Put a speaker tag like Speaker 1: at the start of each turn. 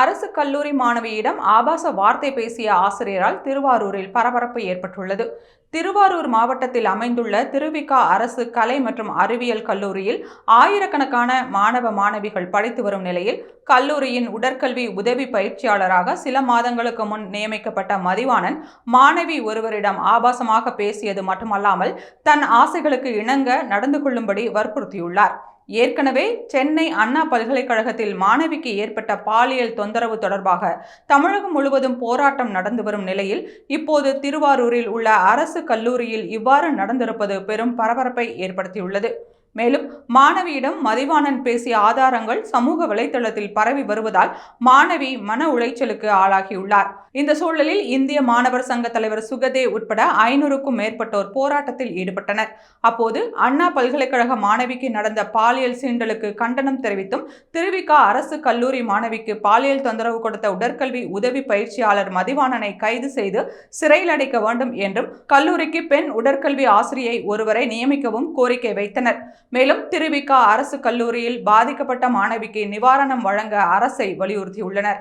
Speaker 1: அரசு கல்லூரி மாணவியிடம் ஆபாச வார்த்தை பேசிய ஆசிரியரால் திருவாரூரில் பரபரப்பு ஏற்பட்டுள்ளது. திருவாரூர் மாவட்டத்தில் அமைந்துள்ள திருவிக அரசு கலை மற்றும் அறிவியல் கல்லூரியில் ஆயிரக்கணக்கான மாணவ மாணவிகள் படித்து வரும் நிலையில் கல்லூரியின் உடற்கல்வி உதவி பயிற்சியாளராக சில மாதங்களுக்கு முன் நியமிக்கப்பட்ட மதிவாணன் மாணவி ஒருவரிடம் ஆபாசமாக பேசியது மட்டுமல்லாமல் தன் ஆசைகளுக்கு இணங்க நடந்து கொள்ளும்படி வற்புறுத்தியுள்ளார். ஏற்கனவே சென்னை அண்ணா பல்கலைக்கழகத்தில் மாணவிக்கு ஏற்பட்ட பாலியல் தொந்தரவு தொடர்பாக தமிழகம் முழுவதும் போராட்டம் நடந்து வரும் நிலையில் இப்போது திருவாரூரில் உள்ள அரசு கல்லூரியில் இவ்வாறு நடந்திருப்பது பெரும் பரபரப்பை ஏற்படுத்தியுள்ளது. மேலும் மாணவியிடம் மதிவாணன் பேசிய ஆதாரங்கள் சமூக வலைதளத்தில் பரவி வருவதால் மாணவி மன உளைச்சலுக்கு ஆளாகியுள்ளார். இந்த சூழலில் இந்திய மாணவர் சங்க தலைவர் சுகதேவ் உட்பட 500க்கும் மேற்பட்டோர் போராட்டத்தில் ஈடுபட்டனர். அப்போது அண்ணா பல்கலைக்கழக மாணவிக்கு நடந்த பாலியல் சீண்டலுக்கு கண்டனம் தெரிவித்தும் திருவிக அரசு கல்லூரி மாணவிக்கு பாலியல் தொந்தரவு கொடுத்த உடற்கல்வி உதவி பயிற்சியாளர் மதிவாணனை கைது செய்து சிறையில் அடைக்க வேண்டும் என்றும் கல்லூரிக்கு பெண் உடற்கல்வி ஆசிரியை ஒருவரை நியமிக்கவும் கோரிக்கை வைத்தனர். மேலும் திருவிக அரசு கல்லூரியில் பாதிக்கப்பட்ட மாணவிக்கு நிவாரணம் வழங்க அரசை வலியுறுத்தியுள்ளனர்.